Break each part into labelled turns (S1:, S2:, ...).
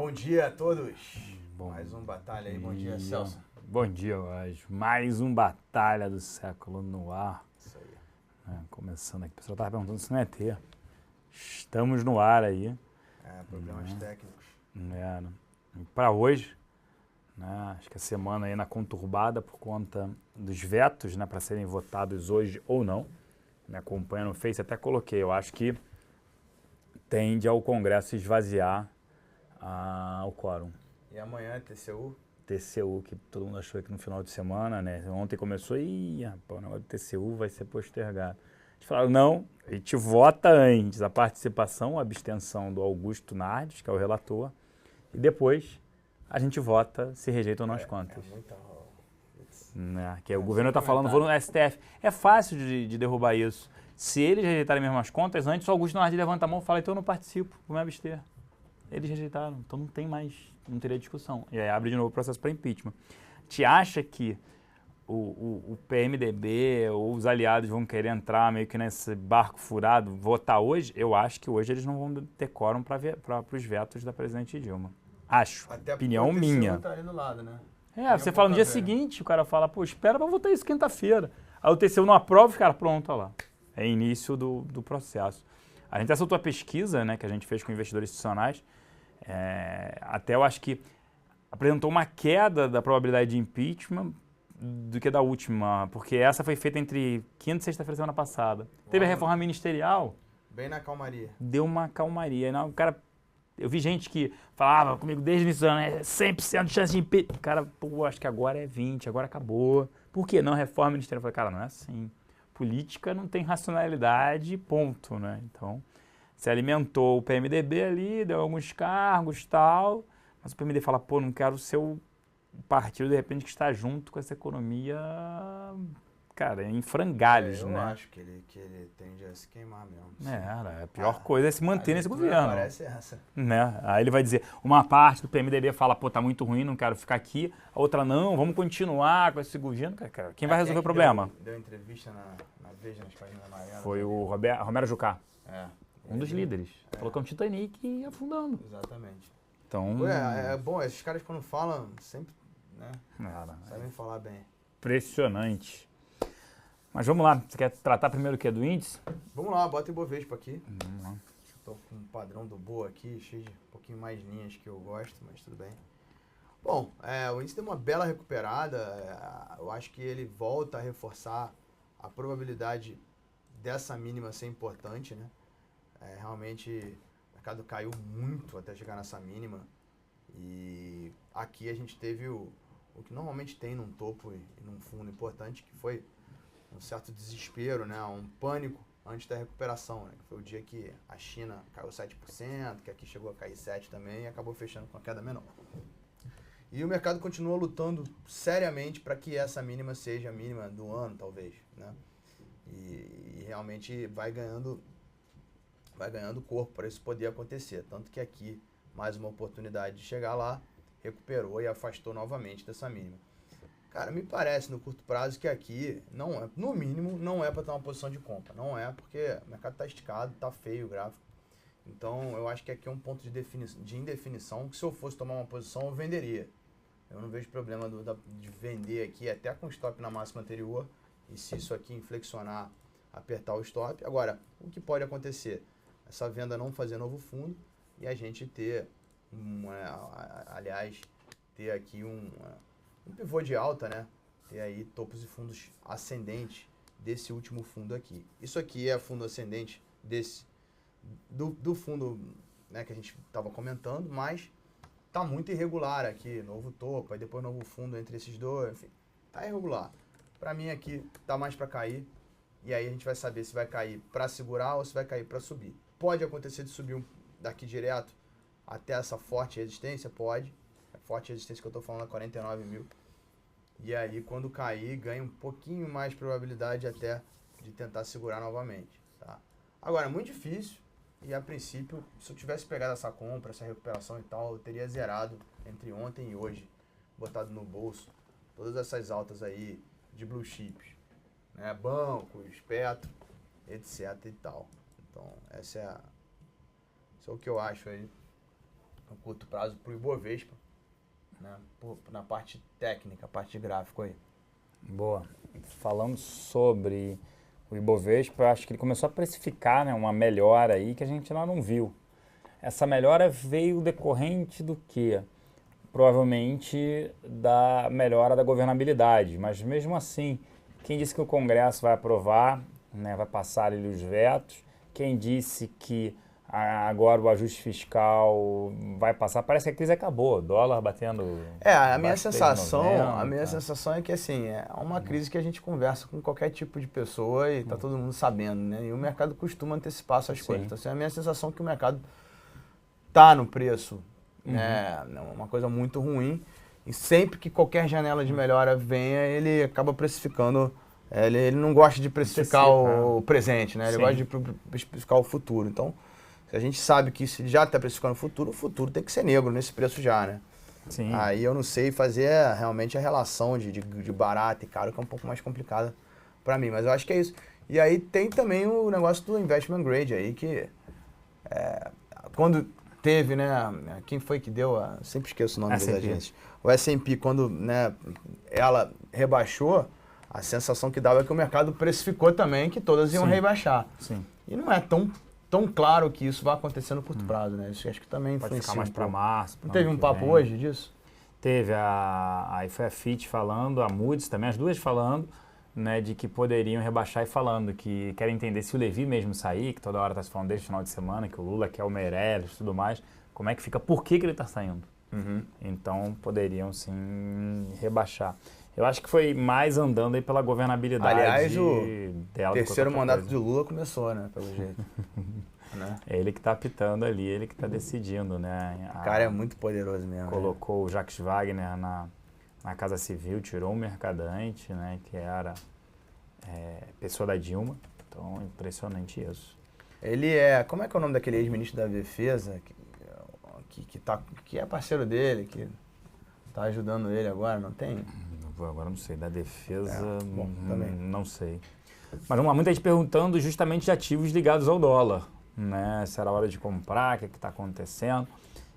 S1: Bom dia a todos.
S2: Bom
S1: Mais um Batalha aí. Bom dia, Celso.
S2: Bom dia, Laje. Mais um Batalha do Século no ar.
S1: Isso aí.
S2: Começando aqui. O pessoal estava perguntando se não é ter. Estamos no ar aí.
S1: Problemas técnicos.
S2: Para hoje, acho que a semana ainda conturbada por conta dos vetos, para serem votados hoje ou não. Me acompanha no Face, até coloquei. Eu acho que tende ao Congresso esvaziar o quórum.
S1: E amanhã é TCU?
S2: TCU, que todo mundo achou que no final de semana, Ontem começou, rapaz, o negócio do TCU vai ser postergado. Eles falaram, não, a gente vota antes a participação, a abstenção do Augusto Nardes, que é o relator, e depois a gente vota se rejeita ou não as contas. Que o governo está falando, vou no STF. É fácil de derrubar isso. Se eles rejeitarem mesmo as contas, antes o Augusto Nardes levanta a mão e fala, então eu não participo, vou me abster. Eles rejeitaram, então não tem mais, não teria discussão. E aí abre de novo o processo para impeachment. Te acha que o PMDB ou os aliados vão querer entrar meio que nesse barco furado, votar hoje? Eu acho que hoje eles não vão ter quórum para os vetos da presidente Dilma. Acho,
S1: até
S2: opinião minha.
S1: Tá ali do lado, né?
S2: Você fala no dia seguinte, o cara fala, espera pra votar isso quinta-feira. Aí o TCU não aprova, o cara, pronto, olha lá. É início do processo. A gente soltou a pesquisa, que a gente fez com investidores institucionais, até eu acho que apresentou uma queda da probabilidade de impeachment do que da última, porque essa foi feita entre quinta e sexta-feira da semana passada. Teve a reforma ministerial.
S1: Bem na calmaria.
S2: Deu uma calmaria. Não, o cara, eu vi gente que falava comigo desde o início do ano, 100% de chance de impeachment. O cara, acho que agora é 20%, agora acabou. Por que não reforma ministerial? Eu falei, cara, não é assim. Política não tem racionalidade, ponto, Então, se alimentou o PMDB ali, deu alguns cargos e tal, mas o PMDB fala, não quero ser o partido, de repente, que está junto com essa economia, cara, em frangalhos,
S1: Eu acho que ele tende a se queimar mesmo.
S2: A pior coisa é se manter nesse governo.
S1: Parece essa.
S2: Aí ele vai dizer, uma parte do PMDB fala, tá muito ruim, não quero ficar aqui, a outra não, vamos continuar com esse governo. Cara, quem vai resolver o problema?
S1: Deu entrevista na Veja, nas páginas amarelas.
S2: Foi o Romero Jucá. Um dos líderes. Falou que é um Titanic e ia afundando.
S1: Exatamente.
S2: Então...
S1: É bom, esses caras quando falam, sempre, sabem falar bem.
S2: Impressionante. Mas vamos lá, você quer tratar primeiro o que é do índice?
S1: Vamos lá, bota o Ibovespa aqui.
S2: Vamos lá.
S1: Estou com um padrão do Boa aqui, cheio de um pouquinho mais linhas que eu gosto, mas tudo bem. Bom, o índice deu uma bela recuperada, eu acho que ele volta a reforçar a probabilidade dessa mínima ser importante, realmente o mercado caiu muito até chegar nessa mínima e aqui a gente teve o que normalmente tem num topo e num fundo importante, que foi um certo desespero, um pânico antes da recuperação, que foi o dia que a China caiu 7%, que aqui chegou a cair 7% também e acabou fechando com a queda menor. E o mercado continua lutando seriamente para que essa mínima seja a mínima do ano, talvez, E realmente vai ganhando corpo para isso poder acontecer. Tanto que aqui, mais uma oportunidade de chegar lá, recuperou e afastou novamente dessa mínima. Cara, me parece no curto prazo que aqui, no mínimo, não é para ter uma posição de compra. Não é, porque o mercado está esticado, está feio o gráfico. Então, eu acho que aqui é um ponto de indefinição, que se eu fosse tomar uma posição, eu venderia. Eu não vejo problema de vender aqui até com stop na máxima anterior. E se isso aqui inflexionar, apertar o stop. Agora, o que pode acontecer? Essa venda não fazer novo fundo e a gente ter, ter aqui um pivô de alta, ter aí topos e fundos ascendentes desse último fundo aqui. Isso aqui é fundo ascendente do fundo que a gente estava comentando, mas tá muito irregular aqui, novo topo, aí depois novo fundo entre esses dois, enfim, tá irregular. Para mim aqui tá mais para cair, e aí a gente vai saber se vai cair para segurar ou se vai cair para subir. Pode acontecer de subir daqui direto até essa forte resistência? Pode. A forte resistência que eu tô falando é 49 mil. E aí quando cair, ganha um pouquinho mais probabilidade até de tentar segurar novamente. Tá? Agora, é muito difícil. E a princípio, se eu tivesse pegado essa compra, essa recuperação e tal, eu teria zerado entre ontem e hoje, botado no bolso, todas essas altas aí de blue chips, bancos, Petro, etc e tal. Então, esse é o que eu acho aí no curto prazo para o Ibovespa, né? Na parte técnica, a parte de gráfico aí.
S2: Boa. Falando sobre o Ibovespa, eu acho que ele começou a precificar, né, uma melhora aí que a gente ainda não viu. Essa melhora veio decorrente do quê? Provavelmente da melhora da governabilidade, mas mesmo assim, quem disse que o Congresso vai aprovar, né, vai passar ali os vetos, quem disse que agora o ajuste fiscal vai passar, parece que a crise acabou, dólar batendo...
S1: A minha sensação é que assim, é uma crise que a gente conversa com qualquer tipo de pessoa e tá todo mundo sabendo, né? E o mercado costuma antecipar essas coisas. Então, assim, a minha sensação é que o mercado tá no preço, né? Uma coisa muito ruim. E sempre que qualquer janela de melhora venha, ele acaba precificando. Ele não gosta de precificar o presente, né? Ele gosta de precificar o futuro. Então, se a gente sabe que isso já está precificando o futuro tem que ser negro nesse preço já, né?
S2: Sim.
S1: Aí eu não sei fazer realmente a relação de barato e caro, que é um pouco mais complicada para mim. Mas eu acho que é isso. E aí tem também o negócio do investment grade aí, que quando teve, né? Quem foi que deu? Sempre esqueço o nome das agências. O S&P, quando, né, ela rebaixou, a sensação que dava é que o mercado precificou também que todas iam rebaixar.
S2: Sim.
S1: E não é tão claro que isso vai acontecer no curto prazo, né? Isso acho que também
S2: pode ficar mais para março.
S1: Não teve um papo hoje disso?
S2: Teve, aí foi a Fitch falando, a Moody's também, as duas falando, né, de que poderiam rebaixar e falando que querem entender se o Levi mesmo sair, que toda hora está se falando desde o final de semana, que o Lula quer o Meirelles e tudo mais, como é que fica, por que ele está saindo? Então poderiam sim rebaixar. Eu acho que foi mais andando aí pela governabilidade.
S1: Aliás, o
S2: dela
S1: terceiro mandato de Lula começou, né, pelo jeito. Né?
S2: É ele que está apitando ali, ele que está decidindo, né?
S1: O cara é muito poderoso mesmo.
S2: Colocou o Jacques Wagner na Casa Civil, tirou o Mercadante, né, que era pessoa da Dilma. Então, impressionante isso.
S1: Ele como é que é o nome daquele ex-ministro da Defesa, que é parceiro dele, que tá ajudando ele agora, não tem?
S2: Agora não sei, da Defesa,
S1: também.
S2: Não sei. Mas vamos lá, muita gente perguntando justamente de ativos ligados ao dólar, né? Se era hora de comprar, o que está acontecendo.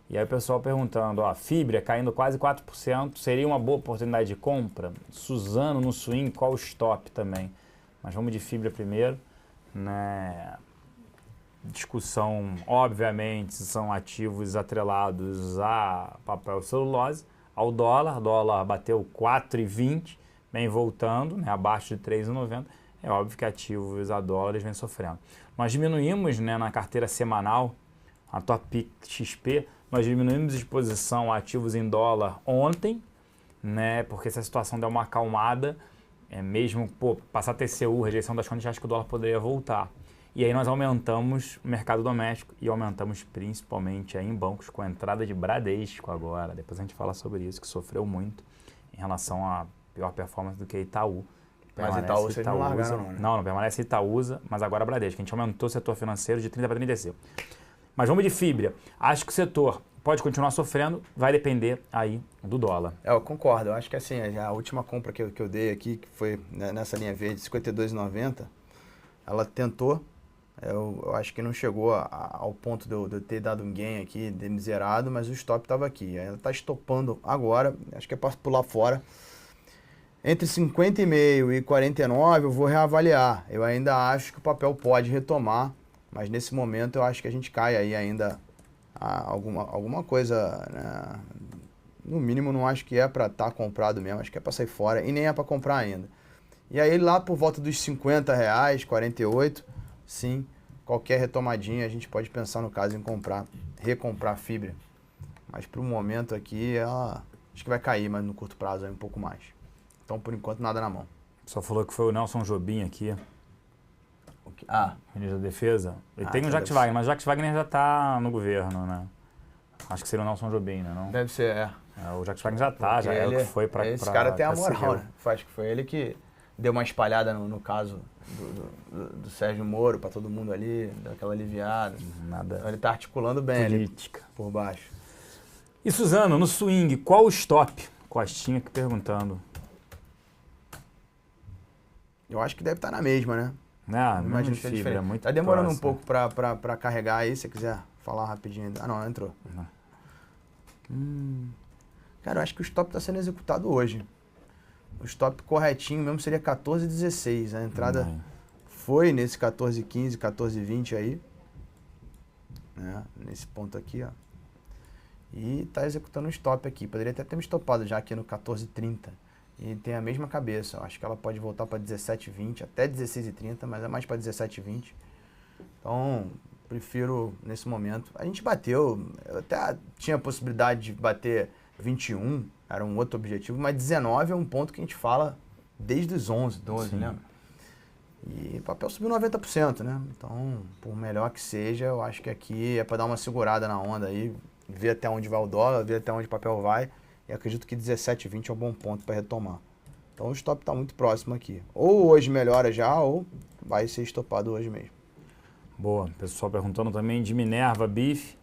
S2: E aí o pessoal perguntando, a Fibra caindo quase 4%, seria uma boa oportunidade de compra? Suzano no swing, qual o stop também? Mas vamos de Fibra primeiro, né? Discussão, obviamente, são ativos atrelados a papel celulose, ao dólar. O dólar bateu 4,20, vem voltando, né, abaixo de 3,90. É óbvio que ativos a dólares vem sofrendo. Nós diminuímos, né, na carteira semanal, a Top XP, nós diminuímos exposição a ativos em dólar ontem, né, porque se a situação der uma acalmada, mesmo passar TCU, rejeição das contas, acho que o dólar poderia voltar. E aí nós aumentamos o mercado doméstico e aumentamos principalmente aí em bancos com a entrada de Bradesco agora. Depois a gente fala sobre isso, que sofreu muito em relação à pior performance do que Itaú.
S1: Mas Itaú vocês não largaram, não, né?
S2: Não permanece Itaúsa, mas agora Bradesco. A gente aumentou o setor financeiro de 30 para 35. Mas vamos de Fibra. Acho que o setor pode continuar sofrendo, vai depender aí do dólar.
S1: Eu concordo. Eu acho que assim, a última compra que eu dei aqui, que foi nessa linha verde, R$ 52,90, ela tentou. Eu acho que não chegou ao ponto de eu ter dado um gain aqui, de miserado, mas o stop estava aqui. Ela está estopando agora, acho que é para pular fora. Entre 50,5 e 49 eu vou reavaliar. Eu ainda acho que o papel pode retomar, mas nesse momento eu acho que a gente cai aí ainda alguma coisa, né? No mínimo não acho que é para estar comprado mesmo, acho que é para sair fora e nem é para comprar ainda. E aí lá por volta dos R$50, 48, sim, qualquer retomadinha a gente pode pensar no caso em recomprar Fibra. Mas para o momento aqui ela acho que vai cair, mas no curto prazo é um pouco mais. Então por enquanto nada na mão.
S2: Só falou que foi o Nelson Jobim aqui. Ministro da Defesa. Ele tem o Jacques Wagner, mas o Jacques Wagner já está no governo, né? Acho que seria o Nelson Jobim, né? Não?
S1: Deve ser,
S2: o Jacques Wagner já está, já é o que foi para...
S1: Esse cara tem a moral, né? Acho que foi ele que deu uma espalhada no caso do Sérgio Moro para todo mundo ali, daquela aliviada.
S2: Nada.
S1: Então ele está articulando bem
S2: política
S1: ali por baixo.
S2: E Suzano, no swing, qual o stop? Costinha aqui perguntando.
S1: Eu acho que deve estar na mesma, né?
S2: Imagino que é diferente.
S1: Muito tá demorando próximo. Um pouco para carregar aí, se você quiser falar rapidinho. Ah, não entrou. Cara, eu acho que o stop está sendo executado hoje. O stop corretinho mesmo seria 14,16. A entrada foi nesse 14,15, 14,20 aí. Né? Nesse ponto aqui, ó. E está executando um stop aqui. Poderia até ter me estopado já aqui no 14,30. E tem a mesma cabeça. Eu acho que ela pode voltar para 17,20, até 16,30, mas é mais para 17,20. Então, prefiro nesse momento. A gente bateu, eu até tinha a possibilidade de bater 21, era um outro objetivo, mas 19 é um ponto que a gente fala desde os 11, 12, né? E o papel subiu 90%, né? Então, por melhor que seja, eu acho que aqui é para dar uma segurada na onda aí, ver até onde vai o dólar, ver até onde o papel vai. E acredito que 17,20 é um bom ponto para retomar. Então o stop está muito próximo aqui. Ou hoje melhora já, ou vai ser estopado hoje mesmo.
S2: Boa. Pessoal perguntando também de Minerva, BIF.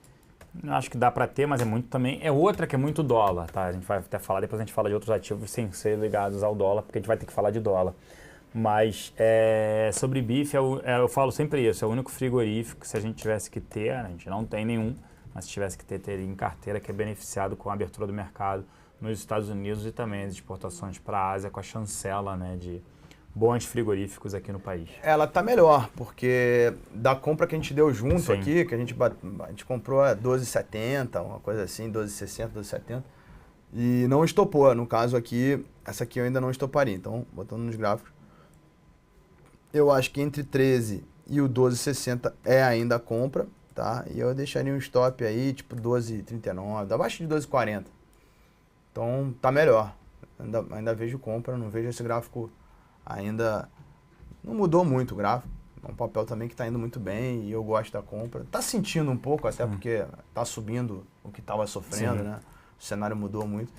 S2: Acho que dá para ter, mas é muito também. É outra que é muito dólar, tá? A gente vai até falar, depois a gente fala de outros ativos sem ser ligados ao dólar, porque a gente vai ter que falar de dólar. Mas sobre BIF, eu falo sempre isso, é o único frigorífico, se a gente tivesse que ter, a gente não tem nenhum, mas se tivesse que ter, teria em carteira, que é beneficiado com a abertura do mercado nos Estados Unidos e também as exportações para a Ásia com a chancela, né, de bons frigoríficos aqui no país.
S1: Ela tá melhor, porque da compra que a gente deu junto aqui, que a gente comprou a 12,70, uma coisa assim, 12,60, 12,70, e não estopou. No caso aqui, essa aqui eu ainda não estoparia. Então, botando nos gráficos, eu acho que entre 13 e o 12,60 é ainda a compra, tá? E eu deixaria um stop aí, tipo 12,39, abaixo de 12,40. Então, tá melhor. Ainda vejo compra, não vejo esse gráfico ainda... Não mudou muito o gráfico. É um papel também que está indo muito bem e eu gosto da compra. Tá sentindo um pouco, até porque tá subindo o que estava sofrendo, né? O cenário mudou muito,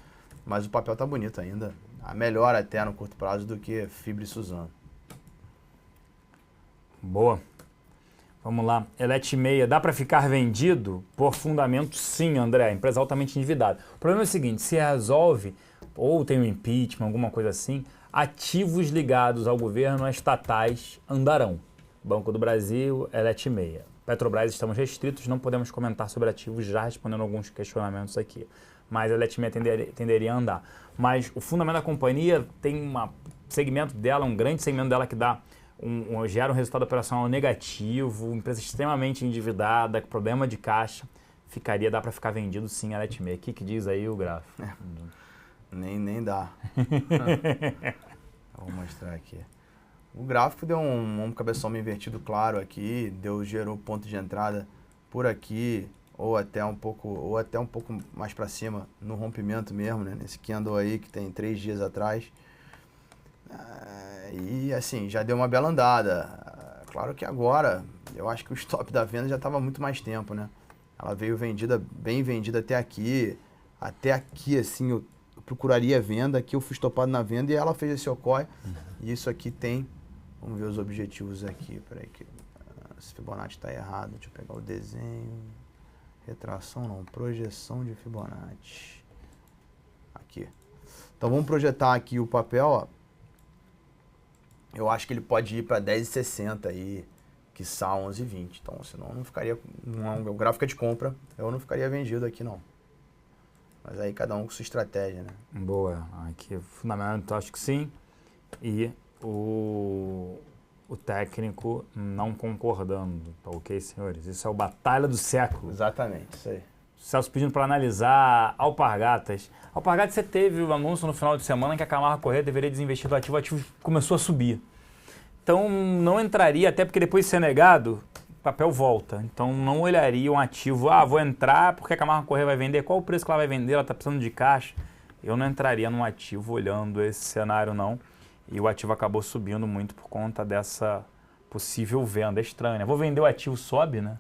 S1: mas o papel tá bonito ainda. Melhor até no curto prazo do que Fibra e Suzano.
S2: Boa. Vamos lá. Elet 6, dá para ficar vendido? Por fundamento, sim, André. Empresa altamente endividada. O problema é o seguinte, se resolve, ou tem um impeachment, alguma coisa assim, ativos ligados ao governo, estatais, andarão. Banco do Brasil, Elet 6. Petrobras, estamos restritos, não podemos comentar sobre ativos, já respondendo alguns questionamentos aqui. Mas a Elet 6 tenderia a andar. Mas o fundamento da companhia tem um segmento dela, um grande segmento dela que dá gera um resultado operacional negativo, empresa extremamente endividada, com problema de caixa, dá para ficar vendido sim a Elet 6. O que diz aí o gráfico?
S1: Nem dá. Vou mostrar aqui. O gráfico deu um cabeção meio invertido claro aqui, gerou ponto de entrada por aqui, ou até um pouco mais para cima no rompimento mesmo, né? Nesse candle aí que tem 3 dias atrás. E assim, já deu uma bela andada. Claro que agora, eu acho que o stop da venda já estava muito mais tempo, né? Ela veio bem vendida até aqui. Até aqui, assim, eu procuraria venda. Aqui eu fui estopado na venda e ela fez esse ocorre. E isso aqui tem... Vamos ver os objetivos aqui. Peraí, que esse Fibonacci está errado. Deixa eu pegar o desenho. Retração não, projeção de Fibonacci. Aqui. Então vamos projetar aqui o papel, ó. Eu acho que ele pode ir para 10,60 aí, quiçá 11,20. Então, senão eu não ficaria... O gráfico é de compra, eu não ficaria vendido aqui, não. Mas aí cada um com sua estratégia, né?
S2: Boa. Aqui, fundamento, acho que sim. E o técnico não concordando. Tá ok, senhores? Isso é o batalha do século.
S1: Exatamente, isso aí.
S2: Celso pedindo para analisar Alpargatas. Alpargatas, você teve o anúncio no final de semana que a Camargo Corrêa deveria desinvestir do ativo, o ativo começou a subir. Então não entraria, até porque depois de ser negado, o papel volta. Então não olharia um ativo, vou entrar porque a Camargo Corrêa vai vender, qual o preço que ela vai vender, ela está precisando de caixa. Eu não entraria num ativo olhando esse cenário não. E o ativo acabou subindo muito por conta dessa possível venda. É estranho, né? Vou vender o ativo, sobe, né?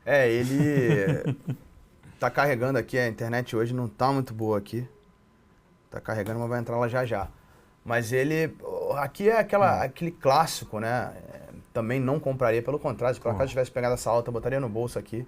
S1: Ele... Tá carregando aqui, a internet hoje não tá muito boa aqui. Tá carregando, mas vai entrar lá já. Mas ele... Aqui é aquele clássico, né? Também não compraria, pelo contrário. Se por acaso tivesse pegado essa alta, eu botaria no bolso aqui.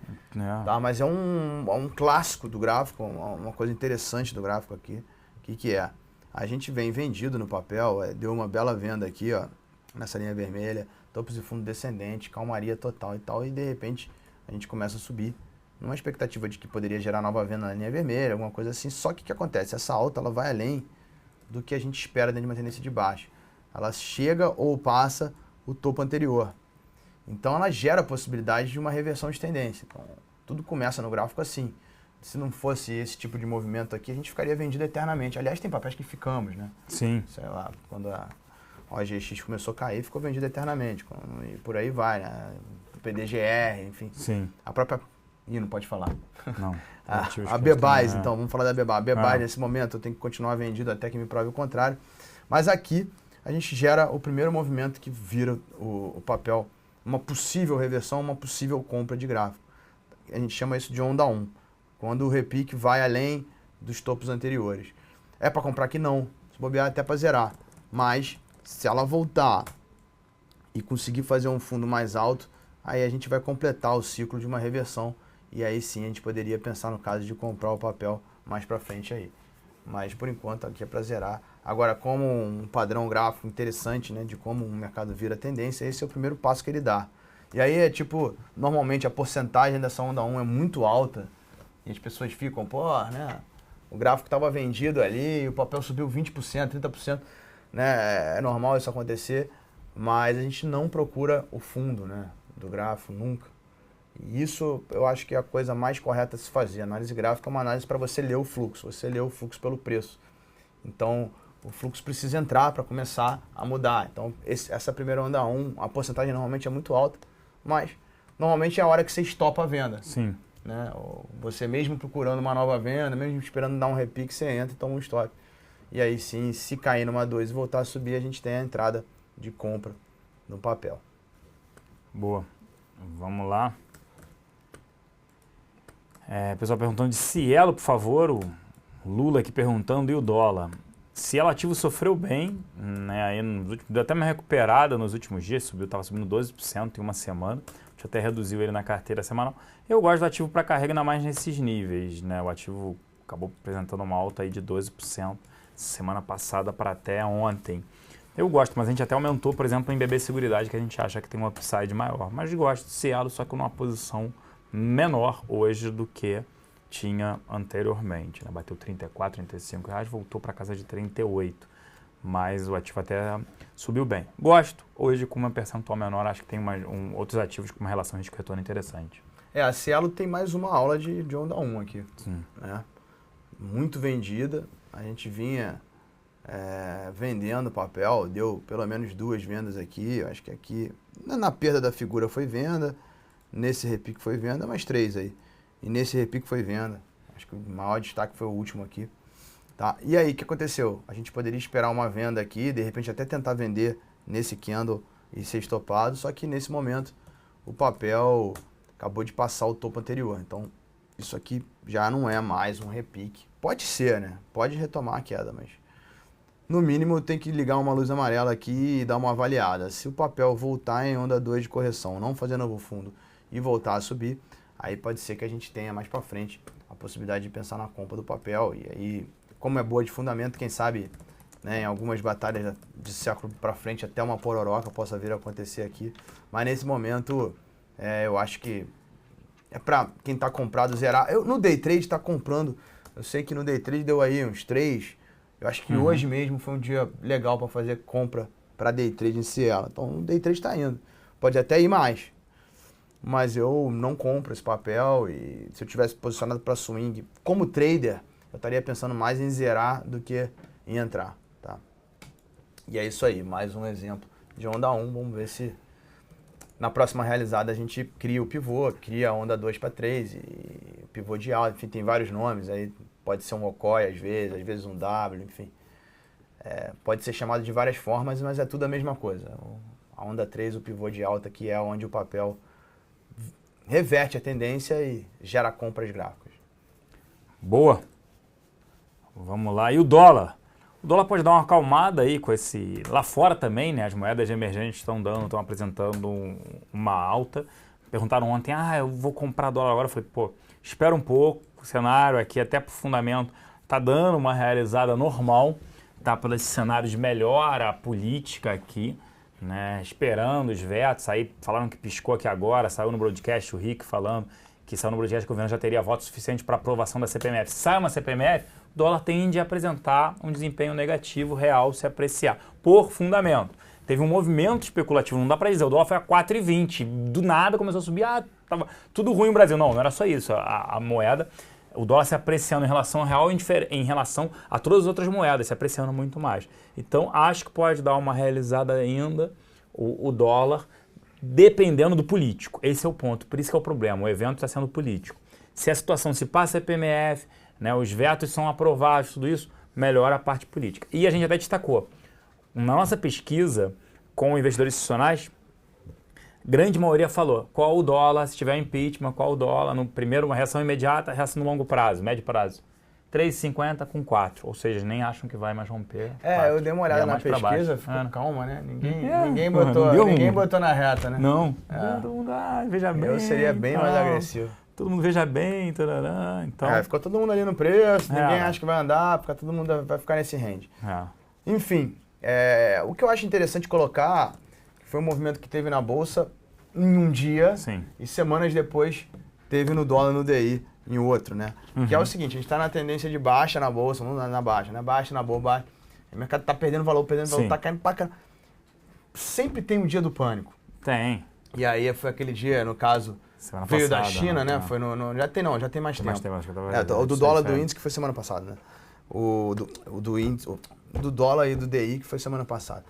S1: Tá? Mas é um clássico do gráfico, uma coisa interessante do gráfico aqui. O que é? A gente vem vendido no papel, deu uma bela venda aqui, ó. Nessa linha vermelha. Topos de fundo descendente, calmaria total e tal. E de repente a gente começa a subir. numa expectativa de que poderia gerar nova venda na linha vermelha, alguma coisa assim. Só que o que acontece? Essa alta ela vai além do que a gente espera dentro de uma tendência de baixa. Ela chega ou passa o topo anterior. Então ela gera a possibilidade de uma reversão de tendência. Então, tudo começa no gráfico assim. Se não fosse esse tipo de movimento aqui, a gente ficaria vendido eternamente. Aliás, tem papéis que ficamos, né?
S2: Sim.
S1: Sei lá, quando a OGX começou a cair, ficou vendido eternamente. E por aí vai, né? O PDGR, enfim.
S2: Sim.
S1: A própria... Ih, não pode falar.
S2: Não.
S1: A Bebas, então, vamos falar da Bebas. A Bebas, nesse momento, eu tenho que continuar vendido até que me prove o contrário. Mas aqui, a gente gera o primeiro movimento que vira o papel, uma possível reversão, uma possível compra de gráfico. A gente chama isso de onda 1, quando o repique vai além dos topos anteriores. É para comprar aqui? Não. Se bobear, até para zerar. Mas, se ela voltar e conseguir fazer um fundo mais alto, aí a gente vai completar o ciclo de uma reversão. E aí sim a gente poderia pensar no caso de comprar o papel mais para frente aí. Mas por enquanto aqui é para zerar. Agora, como um padrão gráfico interessante, né, de como um mercado vira tendência, esse é o primeiro passo que ele dá. E aí é tipo, normalmente a porcentagem dessa onda 1 é muito alta. E as pessoas ficam, pô, né, o gráfico estava vendido ali, o papel subiu 20%, 30%. Né, é normal isso acontecer, mas a gente não procura o fundo, né, do gráfico nunca. E isso eu acho que é a coisa mais correta a se fazer. A análise gráfica é uma análise para você ler o fluxo, você lê o fluxo pelo preço. Então, o fluxo precisa entrar para começar a mudar. Então, essa primeira onda 1, a porcentagem normalmente é muito alta, mas normalmente é a hora que você estopa a venda.
S2: Sim.
S1: Né? Você mesmo procurando uma nova venda, mesmo esperando dar um repique, você entra e toma um stop. E aí sim, se cair numa 2 e voltar a subir, a gente tem a entrada de compra no papel.
S2: Boa. Vamos lá. Pessoal perguntando de Cielo, por favor. O Lula aqui perguntando, e o dólar? Cielo ativo sofreu bem, né? Aí deu até uma recuperada nos últimos dias, estava subindo 12% em uma semana. A gente até reduziu ele na carteira semanal. Eu gosto do ativo para carrega ainda mais nesses níveis, né? O ativo acabou apresentando uma alta aí de 12% semana passada para até ontem. Eu gosto, mas a gente até aumentou, por exemplo, em BB Seguridade, que a gente acha que tem um upside maior. Mas gosto de Cielo, só que numa posição menor hoje do que tinha anteriormente. Né? Bateu 34, 35 reais, voltou para casa de 38. Mas o ativo até subiu bem. Gosto. Hoje, com uma percentual menor, acho que tem outros ativos com uma relação risco-retorno interessante.
S1: A Cielo tem mais uma aula de onda 1 aqui.
S2: Sim.
S1: Né? Muito vendida. A gente vinha vendendo papel, deu pelo menos 2 vendas aqui. Eu acho que aqui, na perda da figura foi venda, nesse repique foi venda, mais 3 aí. E nesse repique foi venda. Acho que o maior destaque foi o último aqui. Tá? E aí, o que aconteceu? A gente poderia esperar uma venda aqui, de repente até tentar vender nesse candle e ser estopado, só que nesse momento o papel acabou de passar o topo anterior. Então, isso aqui já não é mais um repique. Pode ser, né? Pode retomar a queda, mas no mínimo tem que ligar uma luz amarela aqui e dar uma avaliada. Se o papel voltar em onda 2 de correção, não fazer novo fundo e voltar a subir, aí pode ser que a gente tenha mais para frente a possibilidade de pensar na compra do papel. E aí, como é boa de fundamento, quem sabe, né, em algumas batalhas de século para frente, até uma pororoca possa vir a acontecer aqui. Mas nesse momento, eu acho que é para quem está comprado zerar. No day trade está comprando. Eu sei que no day trade deu aí uns 3. Eu acho que hoje mesmo foi um dia legal para fazer compra para day trade em Cielo. Então o day trade está indo. Pode até ir mais. Mas eu não compro esse papel e se eu tivesse posicionado para swing como trader, eu estaria pensando mais em zerar do que em entrar. Tá? E é isso aí, mais um exemplo de onda 1. Vamos ver se na próxima realizada a gente cria o pivô, cria a onda 2 para 3 e o pivô de alta, enfim, tem vários nomes, aí pode ser um OCOI às vezes um W, enfim. Pode ser chamado de várias formas, mas é tudo a mesma coisa. A onda 3, o pivô de alta, que é onde o papel reverte a tendência e gera compras gráficas.
S2: Boa. Vamos lá. E o dólar? O dólar pode dar uma acalmada aí com esse... Lá fora também, né? As moedas emergentes estão apresentando uma alta. Perguntaram ontem, eu vou comprar dólar agora. Eu falei, espera um pouco. O cenário aqui, até pro fundamento, tá dando uma realizada normal. Tá por esse cenário de melhora política aqui, né? Esperando os vetos. Aí falaram que piscou aqui agora, saiu no broadcast o Rick falando que saiu no broadcast que o governo já teria voto suficiente para aprovação da CPMF. Sai uma CPMF, o dólar tende a apresentar um desempenho negativo real se apreciar, por fundamento. Teve um movimento especulativo, não dá para dizer, o dólar foi a 4,20, do nada começou a subir, tava tudo ruim no Brasil. Não era só isso, a moeda, o dólar se apreciando em relação ao real em relação a todas as outras moedas, se apreciando muito mais. Então, acho que pode dar uma realizada ainda o dólar, dependendo do político. Esse é o ponto, por isso que é o problema, o evento está sendo político. Se a situação se passa a CPMF, né, os vetos são aprovados, tudo isso, melhora a parte política. E a gente até destacou, na nossa pesquisa com investidores institucionais, grande maioria falou qual o dólar, se tiver impeachment, qual o dólar, no primeiro uma reação imediata, reação no longo prazo, médio prazo. 3,50 com 4, ou seja, nem acham que vai mais romper. 4.
S1: Eu dei uma olhada na pesquisa, ficou calma, né? Ninguém botou na reta, né?
S2: Não. Todo mundo, veja bem.
S1: Eu seria bem mais agressivo.
S2: Todo mundo veja bem, tarará, então...
S1: ficou todo mundo ali no preço, ninguém acha que vai andar, todo mundo vai ficar nesse range. Enfim, o que eu acho interessante colocar foi um movimento que teve na Bolsa em um dia.
S2: Sim.
S1: E semanas depois teve no dólar no DI em outro, né? Que é o seguinte, a gente está na tendência de baixa na Bolsa, vamos na baixa, né? Baixa na baixa. O mercado está perdendo valor, tá caindo pra caramba. Sempre tem um dia do pânico.
S2: Tem.
S1: E aí foi aquele dia, no caso,
S2: semana
S1: veio
S2: passada,
S1: da China, né? Foi já tem mais tempo. O do dólar do índice que foi semana passada, né? O do índice, do dólar e do DI que foi semana passada.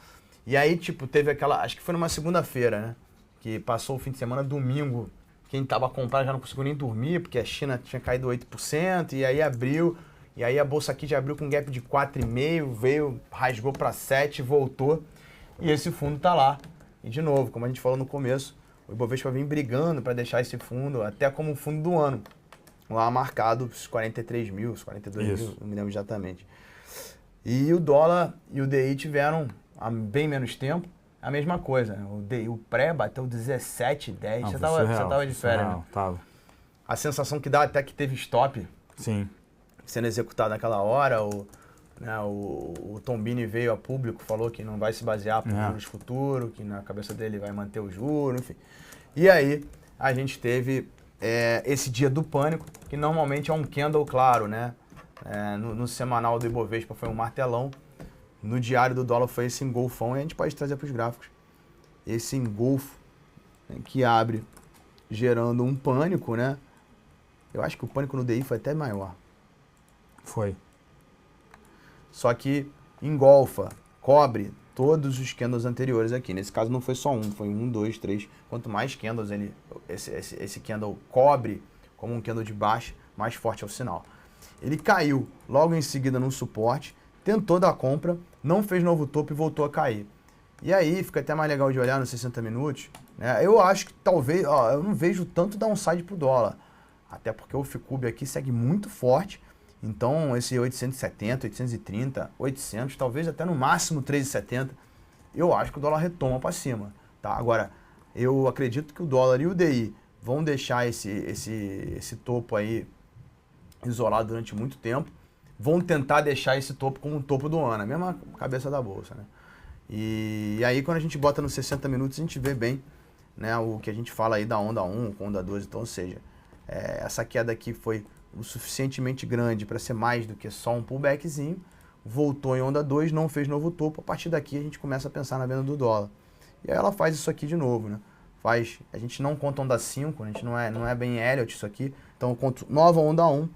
S1: E aí, tipo, teve aquela, acho que foi numa segunda-feira, né? Que passou o fim de semana, domingo, quem tava comprando já não conseguiu nem dormir, porque a China tinha caído 8%, e aí abriu, e aí a bolsa aqui já abriu com um gap de 4,5%, veio, rasgou para 7%, voltou, e esse fundo tá lá. E de novo, como a gente falou no começo, o Ibovespa vem brigando para deixar esse fundo até como fundo do ano. Lá marcado os 43 mil, os 42 mil, não me lembro exatamente. E o dólar e o DI tiveram, há bem menos tempo, a mesma coisa. Né? O pré bateu 17,10. Você tava de férias, né?
S2: Tava.
S1: A sensação que dá até que teve stop.
S2: Sim.
S1: Sendo executado naquela hora. O Tombini veio a público, falou que não vai se basear por juros futuros, que na cabeça dele vai manter o juro, enfim. E aí a gente teve esse dia do pânico, que normalmente é um candle claro, né? No semanal do Ibovespa foi um martelão. No diário do dólar foi esse engolfão, e a gente pode trazer para os gráficos. Esse engolfo, né, que abre gerando um pânico, né? Eu acho que o pânico no DI foi até maior.
S2: Foi.
S1: Só que engolfa, cobre todos os candles anteriores aqui. Nesse caso não foi só um, foi 1, 2, 3. Quanto mais candles esse candle cobre como um candle de baixa, mais forte é o sinal. Ele caiu logo em seguida num suporte, tentou dar compra, não fez novo topo e voltou a cair. E aí fica até mais legal de olhar nos 60 minutos. Né? Eu acho que talvez, eu não vejo tanto downside pro dólar. Até porque o FICUB aqui segue muito forte. Então esse 870, 830, 800, talvez até no máximo 370, eu acho que o dólar retoma para cima. Tá? Agora, eu acredito que o dólar e o DI vão deixar esse topo aí isolado durante muito tempo. Vão tentar deixar esse topo como um topo do ano, a mesma cabeça da bolsa, né? E aí quando a gente bota nos 60 minutos, a gente vê bem, né, o que a gente fala aí da onda 1 com onda 2, então, ou seja, essa queda aqui foi o suficientemente grande para ser mais do que só um pullbackzinho, voltou em onda 2, não fez novo topo, a partir daqui a gente começa a pensar na venda do dólar. E aí ela faz isso aqui de novo, né? A gente não conta onda 5, a gente não é bem Elliott isso aqui, então eu conto nova onda 1,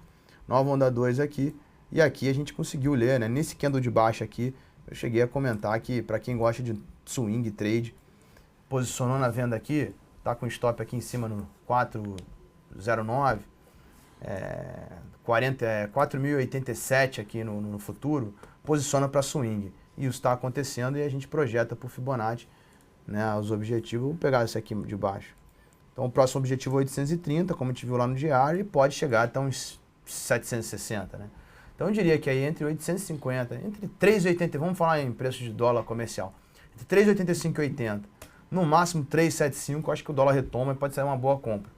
S1: nova onda 2 aqui, e aqui a gente conseguiu ler, né? Nesse candle de baixa aqui, eu cheguei a comentar que para quem gosta de swing trade, posicionou na venda aqui, tá com stop aqui em cima no 409, 4.087 aqui no futuro, posiciona para swing. E isso está acontecendo e a gente projeta por Fibonacci, né, os objetivos. Vou pegar esse aqui de baixo. Então o próximo objetivo é 830, como a gente viu lá no diário, e pode chegar até uns 760, né? Então eu diria que aí entre 850, entre 3,80, vamos falar em preço de dólar comercial, entre 3,85 e 80, no máximo 3,75, acho que o dólar retoma e pode ser uma boa compra.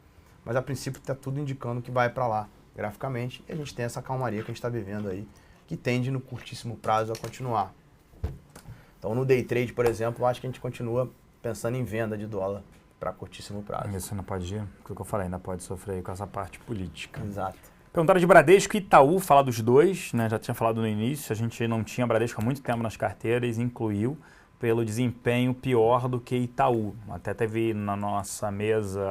S1: Mas a princípio está tudo indicando que vai para lá, graficamente, e a gente tem essa calmaria que a gente está vivendo aí, que tende no curtíssimo prazo a continuar. Então no day trade, por exemplo, eu acho que a gente continua pensando em venda de dólar para curtíssimo prazo.
S2: Isso não pode ir, o que eu falei, ainda pode sofrer com essa parte política.
S1: Exato.
S2: Perguntaram de Bradesco e Itaú, falar dos dois, né? Já tinha falado no início, a gente não tinha Bradesco há muito tempo nas carteiras, incluiu pelo desempenho pior do que Itaú. Até teve na nossa mesa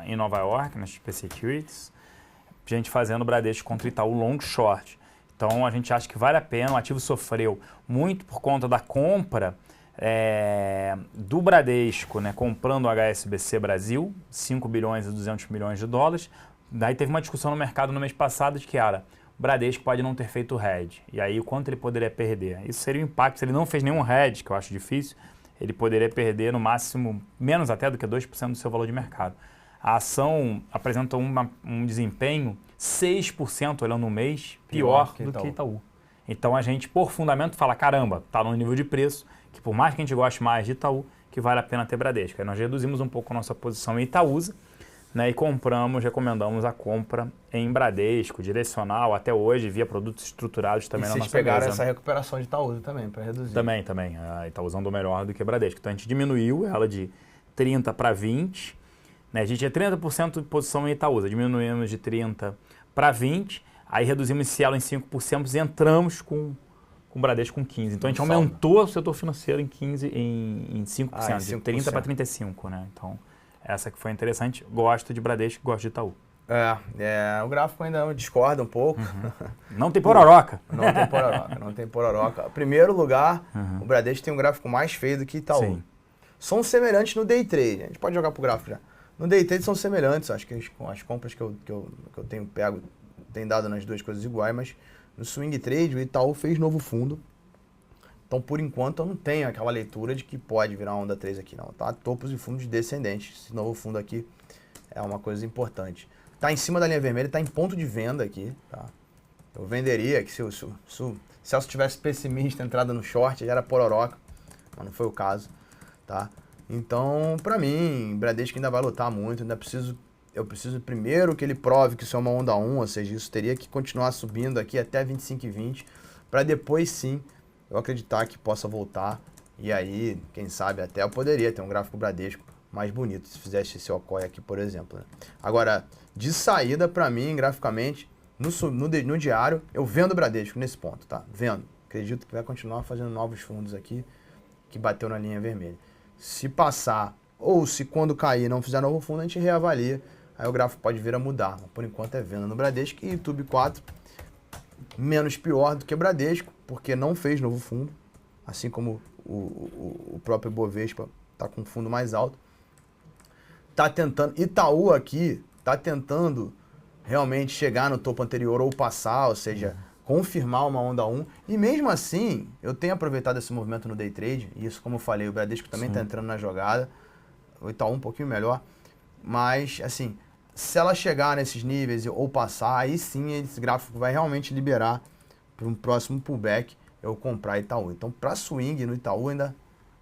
S2: em Nova York, na XP Securities, gente fazendo Bradesco contra Itaú long short. Então a gente acha que vale a pena, o ativo sofreu muito por conta da compra do Bradesco, né, comprando o HSBC Brasil, 5 bilhões e 200 milhões de dólares. Daí teve uma discussão no mercado no mês passado de que era o Bradesco pode não ter feito o hedge. E aí o quanto ele poderia perder? Isso seria o impacto. Se ele não fez nenhum hedge, que eu acho difícil, ele poderia perder no máximo, menos até do que 2% do seu valor de mercado. A ação apresenta um desempenho 6% olhando no mês pior do que Itaú. Então a gente, por fundamento, fala, caramba, está no nível de preço, que por mais que a gente goste mais de Itaú, que vale a pena ter Bradesco. Aí nós reduzimos um pouco a nossa posição em Itaúsa, né, e recomendamos a compra em Bradesco, direcional, até hoje, via produtos estruturados também na nossa mesa.
S1: E vocês pegaram essa recuperação de Itaúsa também, para reduzir.
S2: Também. A Itaúsa andou melhor do que Bradesco. Então a gente diminuiu ela de 30 para 20. Né, a gente tinha 30% de posição em Itaúsa, diminuímos de 30 para 20, aí reduzimos esse elo em 5% e entramos com o Bradesco com 15%. Então a gente aumentou o setor financeiro em 5%, de 30 para 35%. Né? Então essa que foi interessante. Gosto de Bradesco, gosto de Itaú.
S1: O gráfico ainda discorda um pouco.
S2: Não tem pororoca.
S1: Não tem pororoca. Primeiro lugar, o Bradesco tem um gráfico mais feio do que Itaú. Sim. São semelhantes no day trade. A gente pode jogar pro gráfico já. No day trade são semelhantes. Acho que as compras que eu tenho pego tem dado nas duas coisas iguais, mas no swing trade o Itaú fez novo fundo. Então, por enquanto, eu não tenho aquela leitura de que pode virar onda 3 aqui, não. Tá? Topos e fundos descendentes. Esse novo fundo aqui é uma coisa importante. Tá em cima da linha vermelha, tá em ponto de venda aqui. Tá? Eu venderia, que se o Celso tivesse pessimista, entrada no short, já era pororoca, mas não foi o caso. Tá? Então, para mim, Bradesco ainda vai lutar muito. Eu preciso primeiro que ele prove que isso é uma onda 1, ou seja, isso teria que continuar subindo aqui até 25,20, para depois sim eu acreditar que possa voltar, e aí, quem sabe, até eu poderia ter um gráfico Bradesco mais bonito, se fizesse esse OCOI aqui, por exemplo. Né? Agora, de saída, para mim, graficamente, no diário, eu vendo Bradesco nesse ponto, tá? Vendo. Acredito que vai continuar fazendo novos fundos aqui, que bateu na linha vermelha. Se passar, ou se quando cair não fizer novo fundo, a gente reavalia, aí o gráfico pode vir a mudar. Por enquanto é venda no Bradesco e YouTube 4, menos pior do que Bradesco, porque não fez novo fundo, assim como o próprio Bovespa está com um fundo mais alto. Tá tentando, Itaú aqui está tentando realmente chegar no topo anterior ou passar, ou seja, confirmar uma onda 1. E mesmo assim, eu tenho aproveitado esse movimento no day trade, e isso, como eu falei, o Bradesco também está entrando na jogada, o Itaú um pouquinho melhor, mas assim, se ela chegar nesses níveis ou passar, aí sim esse gráfico vai realmente liberar para um próximo pullback eu comprar Itaú. Então, para swing no Itaú ainda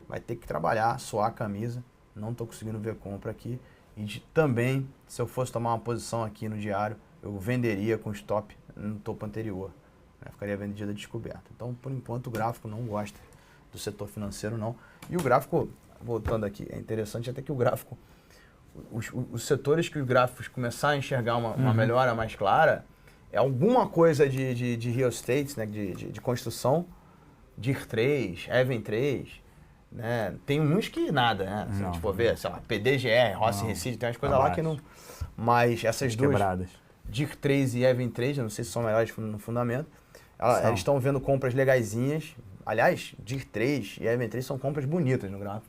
S1: vai ter que trabalhar, suar a camisa. Não estou conseguindo ver compra aqui. E também, se eu fosse tomar uma posição aqui no diário, eu venderia com stop no topo anterior. Né? Ficaria vendida descoberta. Então, por enquanto, o gráfico não gosta do setor financeiro, não. E o gráfico, voltando aqui, é interessante até que o gráfico, os setores que os gráficos começarem a enxergar uma melhora mais clara, é alguma coisa de real estate, né, de construção, DIR 3, Even 3, né? Tem uns que nada, né? Se a gente for ver, sei lá, PDGR, Rossi Recife, tem umas coisas lá que não... Mas essas duas, quebradas. DIR 3 e Even 3, eu não sei se são melhores no fundamento, eles estão vendo compras legaisinhas. Aliás, DIR 3 e Even 3 são compras bonitas no gráfico.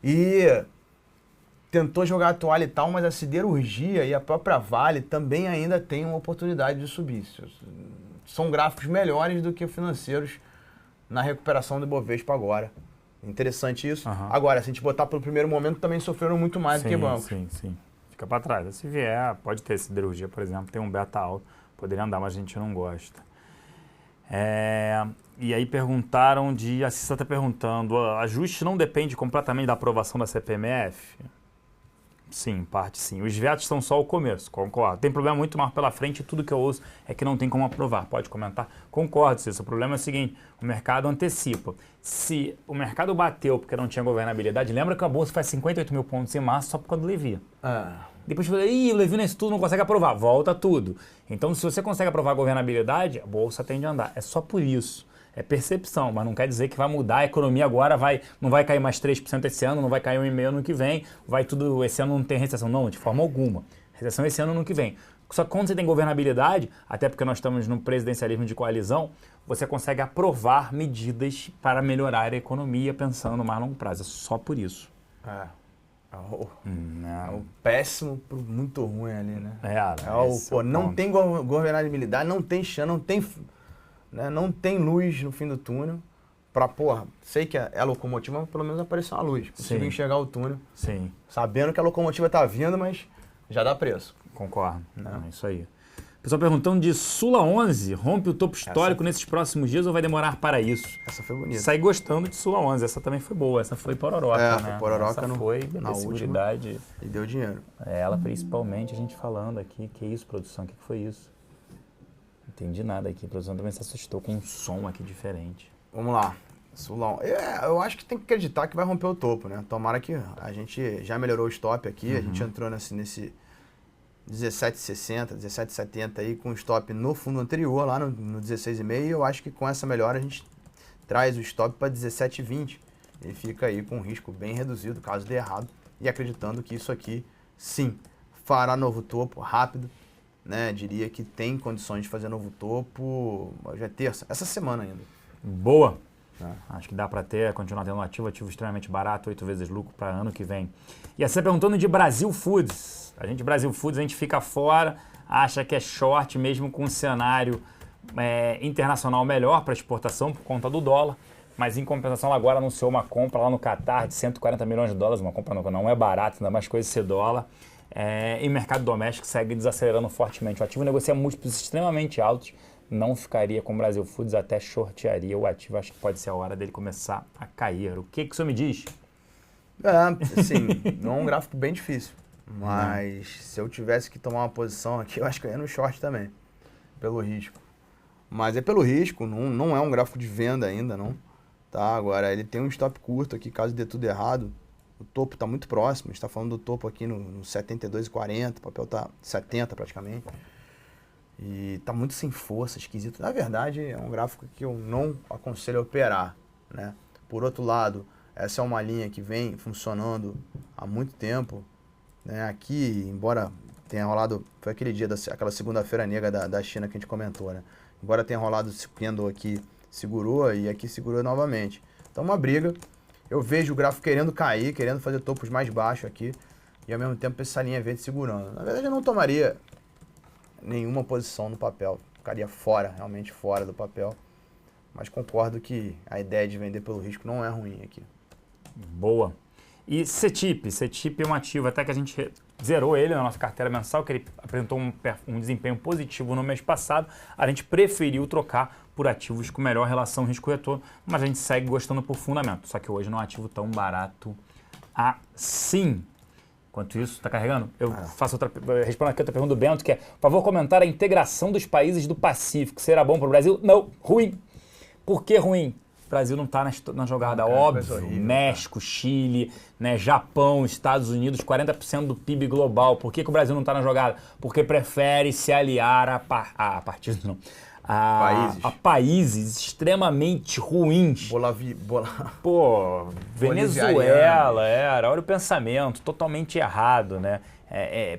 S1: E tentou jogar a toalha e tal, mas a siderurgia e a própria Vale também ainda tem uma oportunidade de subir. São gráficos melhores do que financeiros na recuperação do Bovespa agora. Interessante isso. Agora, se a gente botar pelo primeiro momento, também sofreram muito mais do que bancos.
S2: Sim. Fica para trás. Se vier, pode ter siderurgia, por exemplo, tem um beta alto, poderia andar, mas a gente não gosta. E aí perguntaram a Cissa está perguntando, ajuste não depende completamente da aprovação da CPMF? Sim, parte sim. Os vetos são só o começo, concordo. Tem problema muito mais pela frente e tudo que eu ouço é que não tem como aprovar. Pode comentar? Concordo, Cícero. O problema é o seguinte, o mercado antecipa. Se o mercado bateu porque não tinha governabilidade, lembra que a Bolsa faz 58 mil pontos em março só por causa do Levi. Depois eu falei, o Levi nesse tudo não consegue aprovar. Volta tudo. Então, se você consegue aprovar a governabilidade, a Bolsa tende a andar. É só por isso. É percepção, mas não quer dizer que vai mudar a economia agora, não vai cair mais 3% esse ano, não vai cair 1,5% no que vem, vai tudo, esse ano não tem recessão. Não, de forma alguma. Recessão esse ano no que vem. Só que quando você tem governabilidade, até porque nós estamos no presidencialismo de coalizão, você consegue aprovar medidas para melhorar a economia pensando mais a longo prazo. É só por isso.
S1: O péssimo pro muito ruim ali, né? Não tem governabilidade, não tem chão, não tem luz no fim do túnel. Sei que é a locomotiva, mas pelo menos apareceu uma luz. Consigo enxergar o túnel.
S2: Sim.
S1: Sabendo que a locomotiva tá vindo, mas já dá preço.
S2: Concordo. É isso aí. Pessoal perguntando de Sula 11, rompe o topo histórico nesses próximos dias ou vai demorar para isso?
S1: Essa foi bonita.
S2: Saí gostando de Sula 11, essa também foi boa, essa foi Pororoca, né?
S1: Pororoca
S2: essa foi
S1: na
S2: seguridade.
S1: Última, e deu dinheiro.
S2: Ela principalmente, a gente falando aqui, que isso, produção, o que foi isso? Não entendi nada aqui, a produção também se assustou com um som aqui diferente.
S1: Vamos lá, Sulão. Eu acho que tem que acreditar que vai romper o topo, né? Tomara que a gente já melhorou o stop aqui, a gente entrou nesse 17,60, 17,70 aí com stop no fundo anterior, lá no 16,5, e eu acho que com essa melhora a gente traz o stop para 17,20. Ele fica aí com um risco bem reduzido, caso dê errado, e acreditando que isso aqui, sim, fará novo topo rápido, né? Diria que tem condições de fazer novo topo, hoje é terça, essa semana ainda.
S2: Boa! Acho que dá para continuar tendo um ativo extremamente barato, 8 vezes lucro para ano que vem. E você perguntando de Brasil Foods. Brasil Foods, a gente fica fora, acha que é short mesmo com um cenário internacional melhor para exportação por conta do dólar, mas em compensação ela agora anunciou uma compra lá no Catar de 140 milhões de dólares, uma compra não é barata, ainda mais coisa ser dólar. E mercado doméstico segue desacelerando fortemente. O ativo negocia múltiplos extremamente altos, não ficaria com o Brasil Foods, até shortearia o ativo. Acho que pode ser a hora dele começar a cair. O que o senhor me diz?
S1: Não é um gráfico bem difícil. Mas se eu tivesse que tomar uma posição aqui, eu acho que eu ia no short também, pelo risco. Mas é pelo risco, não é um gráfico de venda ainda, não. Tá? Agora, ele tem um stop curto aqui, caso dê tudo errado. O topo está muito próximo, a gente está falando do topo aqui no 72,40, o papel está 70 praticamente. E está muito sem força, esquisito. Na verdade, é um gráfico que eu não aconselho a operar, né? Por outro lado, essa é uma linha que vem funcionando há muito tempo. Aqui, embora tenha rolado, foi aquele dia, aquela segunda-feira negra da China que a gente comentou, né? Embora tenha rolado, o candle aqui segurou e aqui segurou novamente. Então, uma briga. Eu vejo o gráfico querendo cair, querendo fazer topos mais baixos aqui e ao mesmo tempo essa linha verde segurando. Na verdade, eu não tomaria nenhuma posição no papel, ficaria realmente fora do papel. Mas concordo que a ideia de vender pelo risco não é ruim aqui.
S2: Boa. E CETIP é um ativo até que a gente zerou ele na nossa carteira mensal, que ele apresentou um desempenho positivo no mês passado. A gente preferiu trocar por ativos com melhor relação risco-retorno, mas a gente segue gostando por fundamento. Só que hoje não é um ativo tão barato assim. Enquanto isso, está carregando? Eu respondo aqui outra pergunta do Bento, que é, por favor, comentar a integração dos países do Pacífico. Será bom para o Brasil? Não, ruim. Por que ruim? O Brasil não está na jogada, óbvio. Horrível, México, Chile, Japão, Estados Unidos, 40% do PIB global. Por que o Brasil não está na jogada? Porque prefere se aliar a países extremamente ruins. Venezuela, olha o pensamento, totalmente errado, né?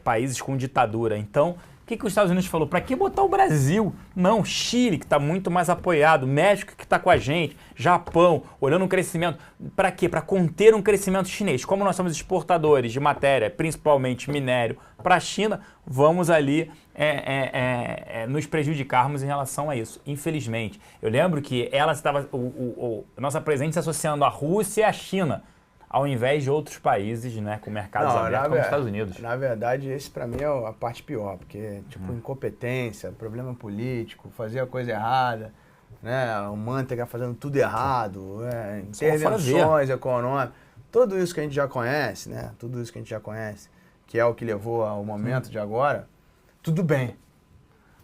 S2: Países com ditadura. Então, o que os Estados Unidos falou? Para que botar o Brasil? Não, Chile, que está muito mais apoiado, México, que está com a gente, Japão, olhando um crescimento. Para quê? Para conter um crescimento chinês. Como nós somos exportadores de matéria, principalmente minério, para a China, vamos ali nos prejudicarmos em relação a isso. Infelizmente. Eu lembro que ela estava, nossa presidente se associando à Rússia e à China, ao invés de outros países, né, com mercados abertos como os Estados Unidos.
S1: Na verdade, esse para mim é a parte pior, porque incompetência, problema político, fazer a coisa errada, né, o Manteiga fazendo tudo errado, intervenções econômicas, tudo isso que a gente já conhece, né, que é o que levou ao momento de agora, tudo bem.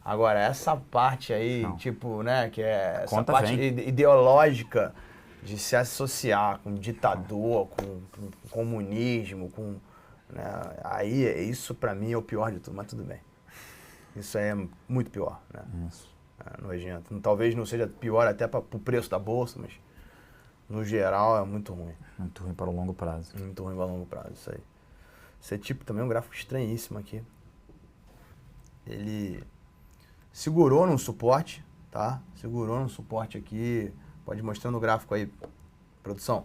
S1: Agora, essa parte aí,
S2: Não.
S1: tipo, né, que é essa
S2: Conta
S1: parte
S2: vem.
S1: ideológica de se associar com ditador, com comunismo, com... Né, aí, isso pra mim é o pior de tudo, mas tudo bem. Isso é muito pior, né?
S2: Isso.
S1: É nojento. Talvez não seja pior até pro preço da bolsa, mas no geral é muito ruim.
S2: Muito ruim para o longo prazo.
S1: Muito ruim a longo prazo, isso aí. Esse tipo também é um gráfico estranhíssimo aqui. Ele segurou num suporte, tá? Segurou num suporte aqui. Pode mostrar no gráfico aí, produção.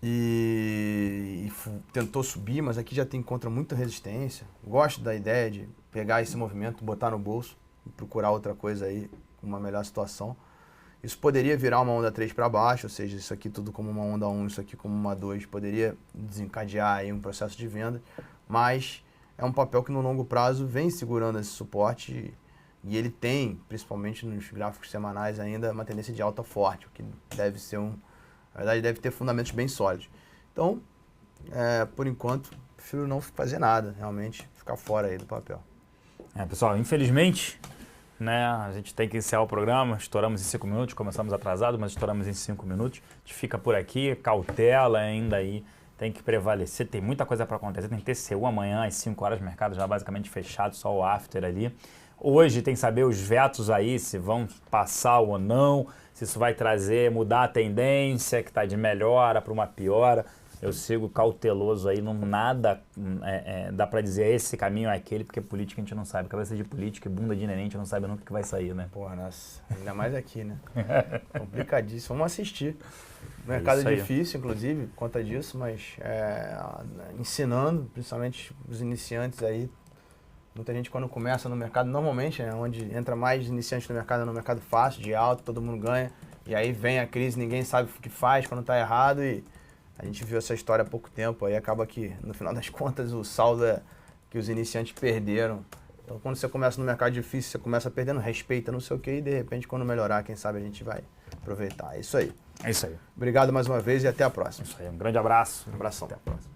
S1: E tentou subir, mas aqui já tem contra muita resistência. Gosto da ideia de pegar esse movimento, botar no bolso e procurar outra coisa aí, uma melhor situação. Isso poderia virar uma onda 3 para baixo, ou seja, isso aqui tudo como uma onda 1, isso aqui como uma 2, poderia desencadear aí um processo de venda, mas é um papel que no longo prazo vem segurando esse suporte e ele tem, principalmente nos gráficos semanais ainda, uma tendência de alta forte, o que deve ser na verdade deve ter fundamentos bem sólidos. Então, por enquanto, prefiro não fazer nada, realmente ficar fora aí do papel.
S2: Pessoal, infelizmente, né, a gente tem que encerrar o programa, estouramos em 5 minutos, começamos atrasado, mas estouramos em 5 minutos. A gente fica por aqui, cautela ainda aí, tem que prevalecer, tem muita coisa para acontecer, tem TCU amanhã às 5 horas, mercado já basicamente fechado, só o after ali. Hoje tem que saber os vetos aí, se vão passar ou não, se isso vai mudar a tendência, que está de melhora para uma piora. Eu sigo cauteloso aí, não nada dá para dizer esse caminho é aquele, porque política a gente não sabe. Cabeça de política e bunda de neném, a gente não sabe nunca o que vai sair, né?
S1: Porra, nossa, ainda mais aqui, né? Complicadíssimo. Vamos assistir. O mercado é difícil, inclusive, por conta disso, mas ensinando, principalmente os iniciantes aí. Muita gente quando começa no mercado, normalmente, onde entra mais iniciantes no mercado fácil, de alto, todo mundo ganha. E aí vem a crise, ninguém sabe o que faz quando está errado e a gente viu essa história há pouco tempo, aí acaba que, no final das contas, o saldo é que os iniciantes perderam. Então, quando você começa no mercado difícil, você começa perdendo, respeita não sei o quê, e de repente, quando melhorar, quem sabe a gente vai aproveitar. É isso aí.
S2: É isso aí.
S1: Obrigado mais uma vez e até a próxima.
S2: Isso aí, um grande abraço.
S1: Um abração.
S2: Até a próxima.